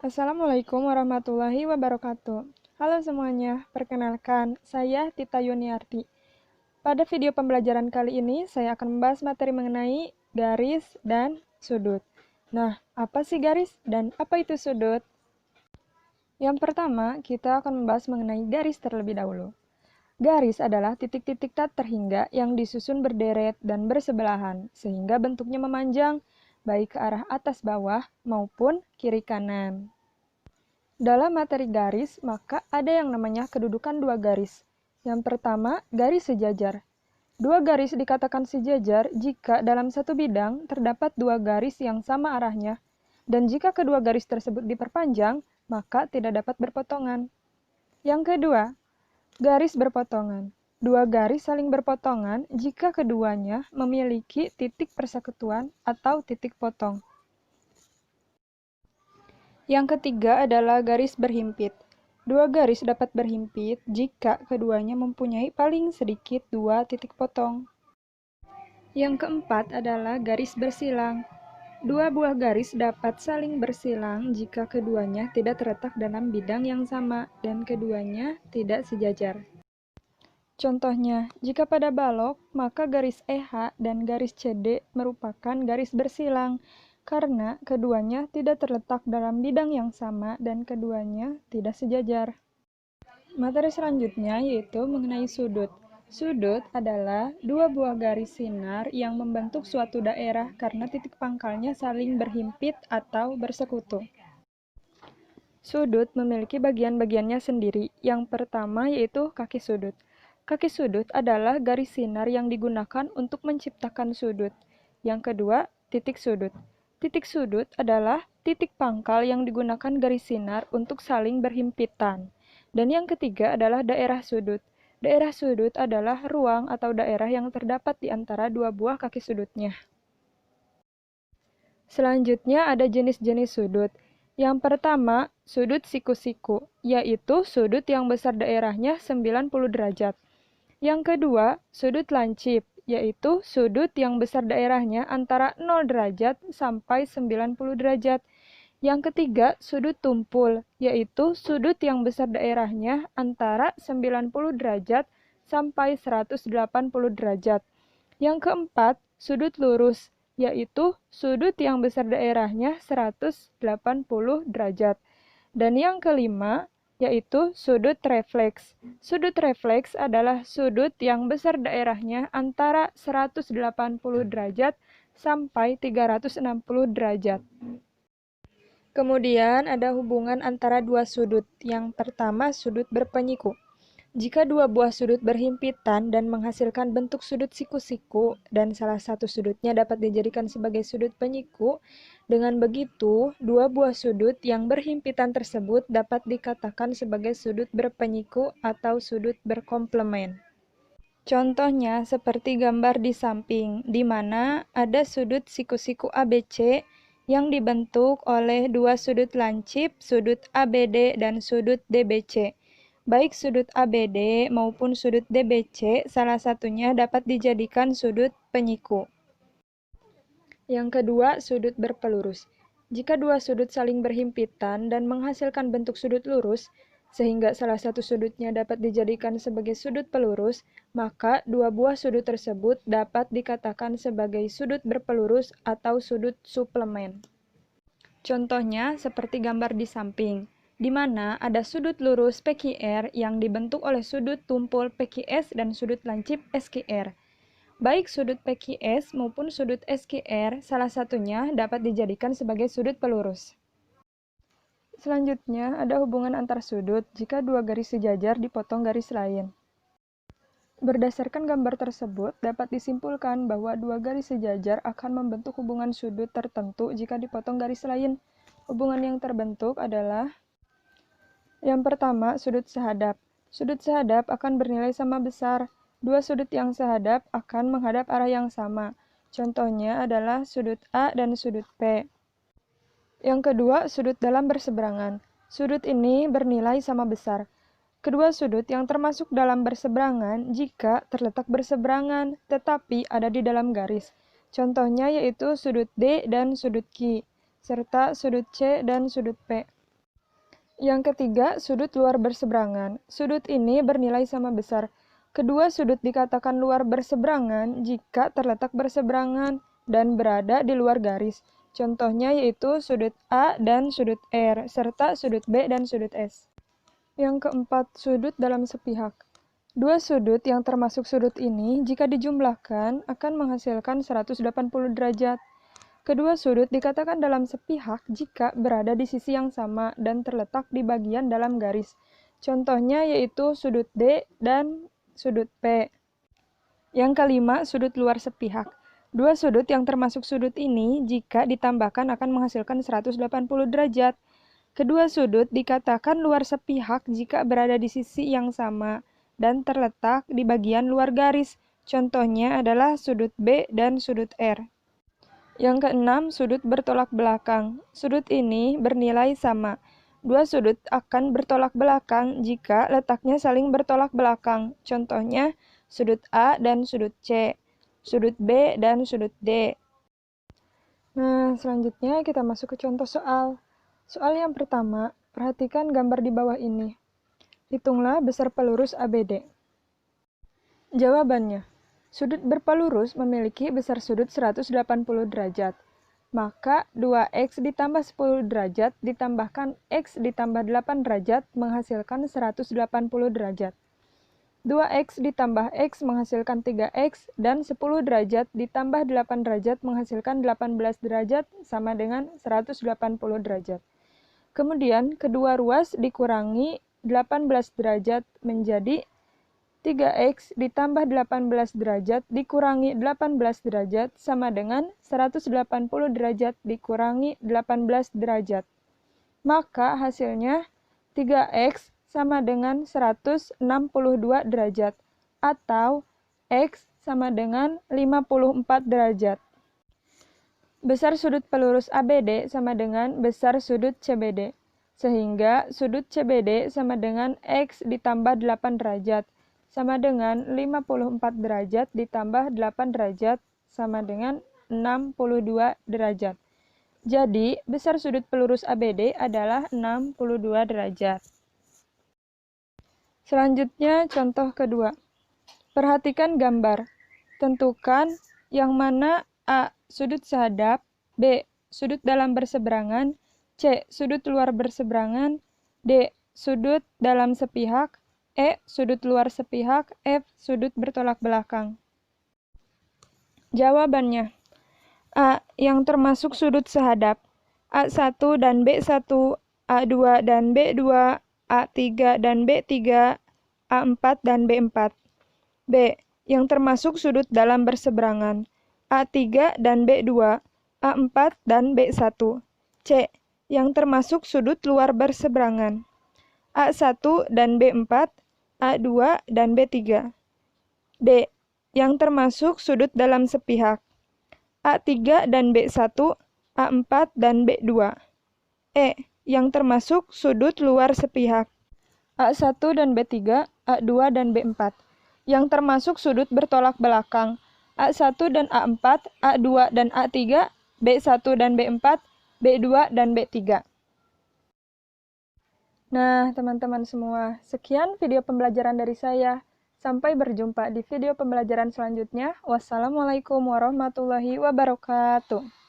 Assalamualaikum warahmatullahi wabarakatuh. Halo semuanya, perkenalkan, saya Tita Yuniarti. Pada video pembelajaran kali ini, saya akan membahas materi mengenai garis dan sudut. Nah, apa sih garis dan apa itu sudut? Yang pertama, kita akan membahas mengenai garis terlebih dahulu. Garis adalah titik-titik tak terhingga yang disusun berderet dan bersebelahan, sehingga bentuknya memanjang, baik ke arah atas bawah maupun kiri kanan. Dalam materi garis, maka ada yang namanya kedudukan dua garis. Yang pertama, garis sejajar. Dua garis dikatakan sejajar jika dalam satu bidang terdapat dua garis yang sama arahnya, dan jika kedua garis tersebut diperpanjang, maka tidak dapat berpotongan. Yang kedua, garis berpotongan. Dua garis saling berpotongan jika keduanya memiliki titik persekutuan atau titik potong. Yang ketiga adalah garis berhimpit. Dua garis dapat berhimpit jika keduanya mempunyai paling sedikit dua titik potong. Yang keempat adalah garis bersilang. Dua buah garis dapat saling bersilang jika keduanya tidak terletak dalam bidang yang sama dan keduanya tidak sejajar. Contohnya, jika pada balok, maka garis EH dan garis CD merupakan garis bersilang, karena keduanya tidak terletak dalam bidang yang sama dan keduanya tidak sejajar. Materi selanjutnya yaitu mengenai sudut. Sudut adalah dua buah garis sinar yang membentuk suatu daerah karena titik pangkalnya saling berhimpit atau bersekutu. Sudut memiliki bagian-bagiannya sendiri. Yang pertama yaitu kaki sudut. Kaki sudut adalah garis sinar yang digunakan untuk menciptakan sudut. Yang kedua, titik sudut. Titik sudut adalah titik pangkal yang digunakan garis sinar untuk saling berhimpitan. Dan yang ketiga adalah daerah sudut. Daerah sudut adalah ruang atau daerah yang terdapat di antara dua buah kaki sudutnya. Selanjutnya ada jenis-jenis sudut. Yang pertama, sudut siku-siku, yaitu sudut yang besar daerahnya 90 derajat. Yang kedua, sudut lancip, yaitu sudut yang besar daerahnya antara 0 derajat sampai 90 derajat. Yang ketiga, sudut tumpul, yaitu sudut yang besar daerahnya antara 90 derajat sampai 180 derajat. Yang keempat, sudut lurus, yaitu sudut yang besar daerahnya 180 derajat. Dan yang kelima, yaitu sudut refleks. Sudut refleks adalah sudut yang besar daerahnya antara 180 derajat sampai 360 derajat. Kemudian ada hubungan antara dua sudut. Yang pertama, sudut berpenyiku. Jika dua buah sudut berhimpitan dan menghasilkan bentuk sudut siku-siku, dan salah satu sudutnya dapat dijadikan sebagai sudut penyiku, dengan begitu, dua buah sudut yang berhimpitan tersebut dapat dikatakan sebagai sudut berpenyiku atau sudut berkomplement. Contohnya seperti gambar di samping, di mana ada sudut siku-siku ABC yang dibentuk oleh dua sudut lancip, sudut ABD dan sudut DBC. Baik sudut ABD maupun sudut DBC, salah satunya dapat dijadikan sudut penyiku. Yang kedua, sudut berpelurus. Jika dua sudut saling berhimpitan dan menghasilkan bentuk sudut lurus, sehingga salah satu sudutnya dapat dijadikan sebagai sudut pelurus, maka dua buah sudut tersebut dapat dikatakan sebagai sudut berpelurus atau sudut suplemen. Contohnya seperti gambar di samping, di mana ada sudut lurus PQR yang dibentuk oleh sudut tumpul PQS dan sudut lancip SQR. Baik sudut PQS maupun sudut SQR, salah satunya dapat dijadikan sebagai sudut pelurus. Selanjutnya, ada hubungan antar sudut jika dua garis sejajar dipotong garis lain. Berdasarkan gambar tersebut, dapat disimpulkan bahwa dua garis sejajar akan membentuk hubungan sudut tertentu jika dipotong garis lain. Hubungan yang terbentuk adalah yang pertama, sudut sehadap. Sudut sehadap akan bernilai sama besar. Dua sudut yang sehadap akan menghadap arah yang sama. Contohnya adalah sudut A dan sudut P. Yang kedua, sudut dalam berseberangan. Sudut ini bernilai sama besar. Kedua sudut yang termasuk dalam berseberangan jika terletak berseberangan, tetapi ada di dalam garis. Contohnya yaitu sudut D dan sudut Q, serta sudut C dan sudut P. Yang ketiga, sudut luar berseberangan. Sudut ini bernilai sama besar. Kedua sudut dikatakan luar berseberangan jika terletak berseberangan dan berada di luar garis. Contohnya yaitu sudut A dan sudut R, serta sudut B dan sudut S. Yang keempat, sudut dalam sepihak. Dua sudut yang termasuk sudut ini, jika dijumlahkan, akan menghasilkan 180 derajat. Kedua sudut dikatakan dalam sepihak jika berada di sisi yang sama dan terletak di bagian dalam garis. Contohnya yaitu sudut D dan sudut P. Yang kelima, sudut luar sepihak. Dua sudut yang termasuk sudut ini, jika ditambahkan akan menghasilkan 180 derajat. Kedua sudut dikatakan luar sepihak jika berada di sisi yang sama dan terletak di bagian luar garis. Contohnya adalah sudut B dan sudut R. Yang keenam, sudut bertolak belakang. Sudut ini bernilai sama. Dua sudut akan bertolak belakang jika letaknya saling bertolak belakang. Contohnya, sudut A dan sudut C, sudut B dan sudut D. Nah, selanjutnya kita masuk ke contoh soal. Soal yang pertama, perhatikan gambar di bawah ini. Hitunglah besar pelurus ABD. Jawabannya, sudut berpelurus memiliki besar sudut 180 derajat. Maka 2x ditambah 10 derajat ditambahkan x ditambah 8 derajat menghasilkan 180 derajat. 2x ditambah x menghasilkan 3x dan 10 derajat ditambah 8 derajat menghasilkan 18 derajat sama dengan 180 derajat. Kemudian kedua ruas dikurangi 18 derajat menjadi 3x ditambah 18 derajat dikurangi 18 derajat sama dengan 180 derajat dikurangi 18 derajat. Maka hasilnya 3x sama dengan 162 derajat atau x sama dengan 54 derajat. Besar sudut pelurus ABD sama dengan besar sudut CBD. Sehingga sudut CBD sama dengan x ditambah 8 derajat sama dengan 54 derajat ditambah 8 derajat sama dengan 62 derajat. Jadi, besar sudut pelurus ABD adalah 62 derajat. Selanjutnya, contoh kedua. Perhatikan gambar. Tentukan yang mana A. Sudut sehadap, B. Sudut dalam berseberangan, C. Sudut luar berseberangan, D. Sudut dalam sepihak, E. Sudut luar sepihak, F. Sudut bertolak belakang. Jawabannya, A. Yang termasuk sudut sehadap, A1 dan B1, A2 dan B2, A3 dan B3, A4 dan B4. B. Yang termasuk sudut dalam berseberangan, A3 dan B2, A4 dan B1. C. Yang termasuk sudut luar berseberangan, A1 dan B4, A2 dan B3. D. Yang termasuk sudut dalam sepihak, A3 dan B1, A4 dan B2. E. Yang termasuk sudut luar sepihak, A1 dan B3, A2 dan B4. Yang termasuk sudut bertolak belakang, A1 dan A4, A2 dan A3, B1 dan B4, B2 dan B3. Nah, teman-teman semua, sekian video pembelajaran dari saya. Sampai berjumpa di video pembelajaran selanjutnya. Wassalamualaikum warahmatullahi wabarakatuh.